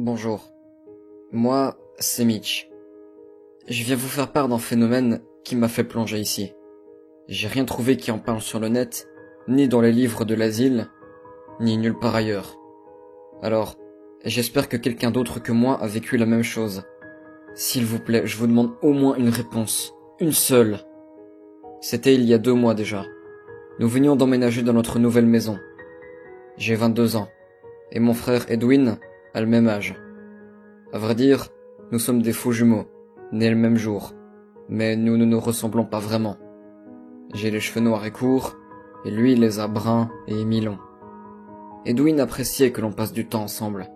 Bonjour, moi, c'est Mitch. Je viens vous faire part d'un phénomène qui m'a fait plonger ici. J'ai rien trouvé qui en parle sur le net, ni dans les livres de l'asile, ni nulle part ailleurs. Alors, j'espère que quelqu'un d'autre que moi a vécu la même chose. S'il vous plaît, je vous demande au moins une réponse. Une seule. C'était il y a 2 mois déjà. Nous venions d'emménager dans notre nouvelle maison. J'ai 22 ans, et mon frère Edwin a le même âge. À vrai dire, nous sommes des faux jumeaux, nés le même jour, mais nous ne nous ressemblons pas vraiment. J'ai les cheveux noirs et courts, et lui les a bruns et mi-longs. Edwin appréciait que l'on passe du temps ensemble,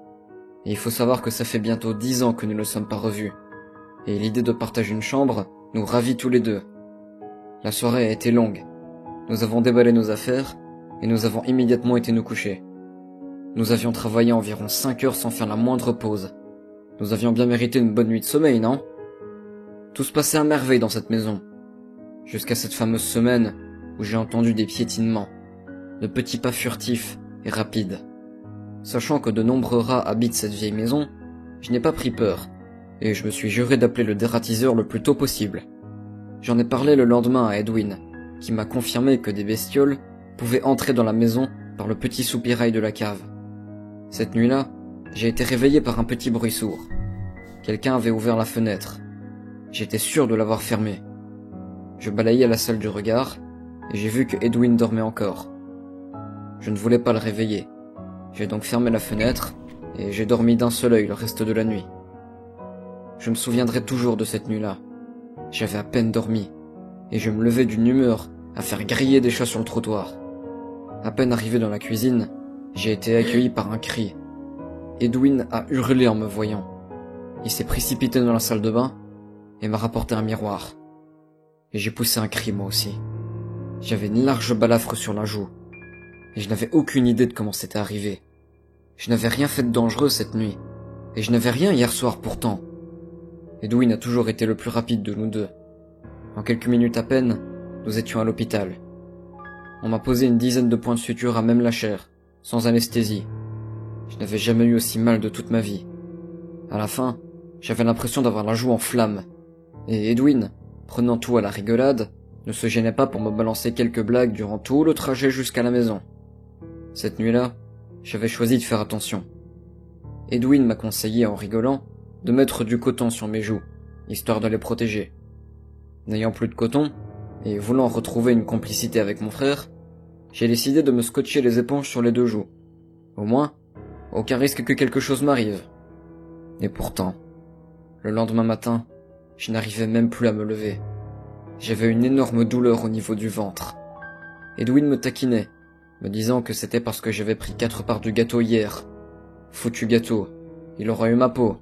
et il faut savoir que ça fait bientôt 10 ans que nous ne sommes pas revus, et l'idée de partager une chambre nous ravit tous les deux. La soirée a été longue, nous avons déballé nos affaires, et nous avons immédiatement été nous coucher. Nous avions travaillé environ 5 heures sans faire la moindre pause. Nous avions bien mérité une bonne nuit de sommeil, non? Tout se passait à merveille dans cette maison. Jusqu'à cette fameuse semaine où j'ai entendu des piétinements, de petits pas furtifs et rapides. Sachant que de nombreux rats habitent cette vieille maison, je n'ai pas pris peur, et je me suis juré d'appeler le dératiseur le plus tôt possible. J'en ai parlé le lendemain à Edwin, qui m'a confirmé que des bestioles pouvaient entrer dans la maison par le petit soupirail de la cave. Cette nuit-là, j'ai été réveillé par un petit bruit sourd. Quelqu'un avait ouvert la fenêtre. J'étais sûr de l'avoir fermée. Je balayai la salle du regard, et j'ai vu que Edwin dormait encore. Je ne voulais pas le réveiller. J'ai donc fermé la fenêtre, et j'ai dormi d'un seul œil le reste de la nuit. Je me souviendrai toujours de cette nuit-là. J'avais à peine dormi, et je me levais d'une humeur à faire griller des chats sur le trottoir. À peine arrivé dans la cuisine, j'ai été accueilli par un cri. Edwin a hurlé en me voyant. Il s'est précipité dans la salle de bain et m'a rapporté un miroir. Et j'ai poussé un cri moi aussi. J'avais une large balafre sur la joue. Et je n'avais aucune idée de comment c'était arrivé. Je n'avais rien fait de dangereux cette nuit. Et je n'avais rien hier soir pourtant. Edwin a toujours été le plus rapide de nous deux. En quelques minutes à peine, nous étions à l'hôpital. On m'a posé une dizaine de points de suture à même la chair, sans anesthésie. Je n'avais jamais eu aussi mal de toute ma vie. À la fin, j'avais l'impression d'avoir la joue en flammes. Et Edwin, prenant tout à la rigolade, ne se gênait pas pour me balancer quelques blagues durant tout le trajet jusqu'à la maison. Cette nuit-là, j'avais choisi de faire attention. Edwin m'a conseillé en rigolant de mettre du coton sur mes joues, histoire de les protéger. N'ayant plus de coton, et voulant retrouver une complicité avec mon frère, j'ai décidé de me scotcher les éponges sur les 2 joues. Au moins, aucun risque que quelque chose m'arrive. Et pourtant, le lendemain matin, je n'arrivais même plus à me lever. J'avais une énorme douleur au niveau du ventre. Edwin me taquinait, me disant que c'était parce que j'avais pris 4 parts du gâteau hier. Foutu gâteau, il aura eu ma peau.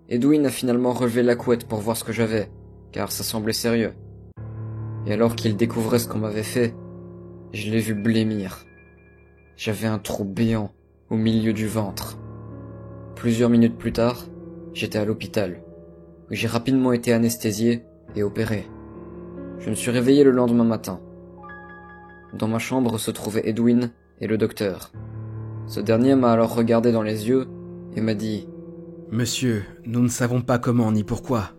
Edwin a finalement relevé la couette pour voir ce que j'avais, car ça semblait sérieux. Et alors qu'il découvrait ce qu'on m'avait fait, je l'ai vu blêmir. J'avais un trou béant au milieu du ventre. Plusieurs minutes plus tard, j'étais à l'hôpital, où j'ai rapidement été anesthésié et opéré. Je me suis réveillé le lendemain matin. Dans ma chambre se trouvaient Edwin et le docteur. Ce dernier m'a alors regardé dans les yeux et m'a dit « Monsieur, nous ne savons pas comment ni pourquoi,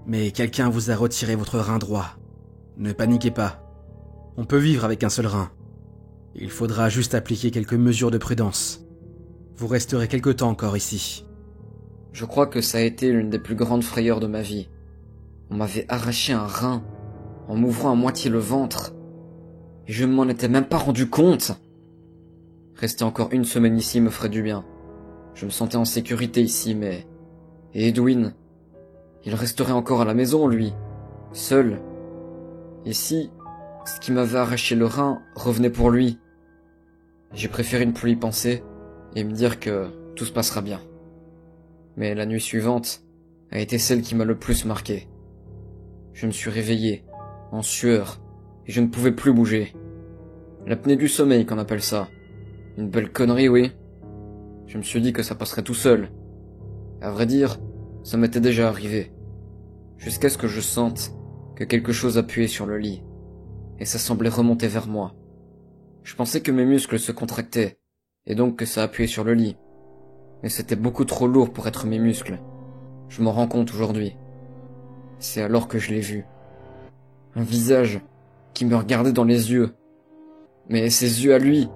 mais quelqu'un vous a retiré votre rein droit. Ne paniquez pas. On peut vivre avec un seul rein. Il faudra juste appliquer quelques mesures de prudence. Vous resterez quelque temps encore ici. » Je crois que ça a été l'une des plus grandes frayeurs de ma vie. On m'avait arraché un rein, en m'ouvrant à moitié le ventre. Et je ne m'en étais même pas rendu compte. Rester encore une semaine ici me ferait du bien. Je me sentais en sécurité ici, mais... Et Edwin? Il resterait encore à la maison, lui. Seul. Et si... ce qui m'avait arraché le rein revenait pour lui? J'ai préféré ne plus y penser et me dire que tout se passera bien. Mais la nuit suivante a été celle qui m'a le plus marqué. Je me suis réveillé, en sueur, et je ne pouvais plus bouger. L'apnée du sommeil qu'on appelle ça. Une belle connerie, oui. Je me suis dit que ça passerait tout seul. À vrai dire, ça m'était déjà arrivé. Jusqu'à ce que je sente que quelque chose appuyait sur le lit. Et ça semblait remonter vers moi. Je pensais que mes muscles se contractaient, et donc que ça appuyait sur le lit. mais c'était beaucoup trop lourd pour être mes muscles. Je m'en rends compte aujourd'hui. C'est alors que je l'ai vu. Un visage qui me regardait dans les yeux. Mais ses yeux à lui,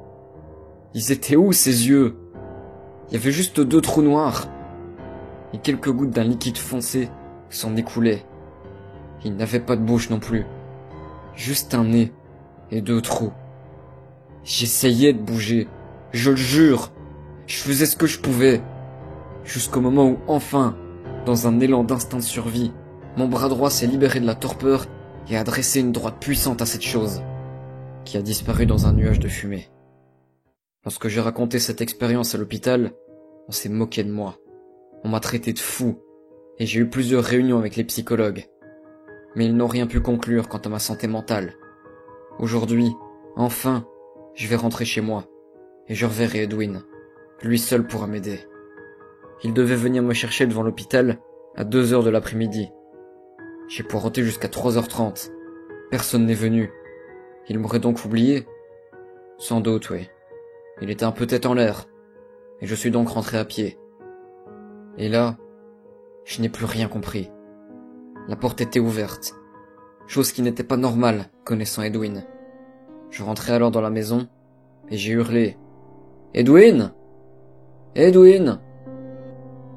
ils étaient où ses yeux? Il y avait juste 2 trous noirs et quelques gouttes d'un liquide foncé qui s'en écoulaient. Il n'avait pas de bouche non plus, juste un nez et 2 trous. J'essayais de bouger, je le jure, je faisais ce que je pouvais, jusqu'au moment où enfin, dans un élan d'instinct de survie, mon bras droit s'est libéré de la torpeur et a adressé une droite puissante à cette chose, qui a disparu dans un nuage de fumée. Lorsque j'ai raconté cette expérience à l'hôpital, on s'est moqué de moi. On m'a traité de fou, et j'ai eu plusieurs réunions avec les psychologues. Mais ils n'ont rien pu conclure quant à ma santé mentale. Aujourd'hui, enfin, je vais rentrer chez moi, et je reverrai Edwin. Lui seul pourra m'aider. Il devait venir me chercher devant l'hôpital à 2 heures de l'après-midi. J'ai poireauté jusqu'à 3h30. Personne n'est venu. Il m'aurait donc oublié? Sans doute, oui. Il était un peu tête en l'air, et je suis donc rentré à pied. Et là, je n'ai plus rien compris. La porte était ouverte, chose qui n'était pas normale, connaissant Edwin. Je rentrai alors dans la maison, et j'ai hurlé. « Edwin! Edwin !»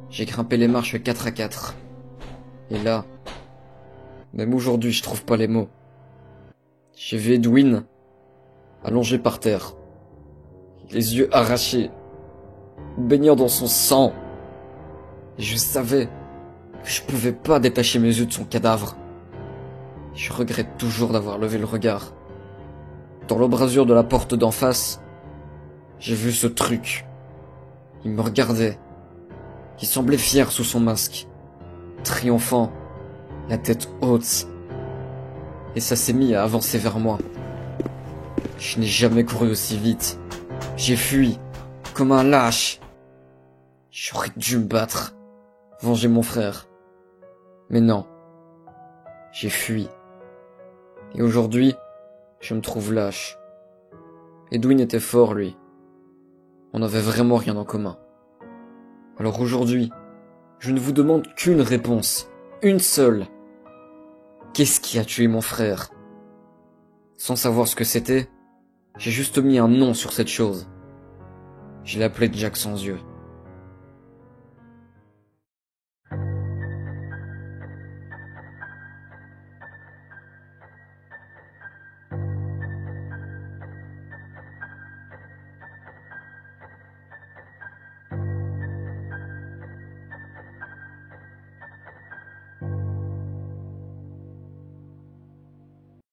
J'ai grimpé les marches 4 à 4. Et là, même aujourd'hui, je trouve pas les mots. J'ai vu Edwin, allongé par terre, les yeux arrachés, baignant dans son sang. Et je savais que je pouvais pas détacher mes yeux de son cadavre. Je regrette toujours d'avoir levé le regard. Dans l'embrasure de la porte d'en face, j'ai vu ce truc. Il me regardait. Il semblait fier sous son masque, triomphant, la tête haute. Et ça s'est mis à avancer vers moi. Je n'ai jamais couru aussi vite. J'ai fui, comme un lâche. J'aurais dû me battre, venger mon frère. Mais non. J'ai fui. Et aujourd'hui, je me trouve lâche. Edwin était fort, lui. On n'avait vraiment rien en commun. Alors aujourd'hui, je ne vous demande qu'une réponse. Une seule. Qu'est-ce qui a tué mon frère? Sans savoir ce que c'était, j'ai juste mis un nom sur cette chose. Je l'ai appelé Jack sans yeux.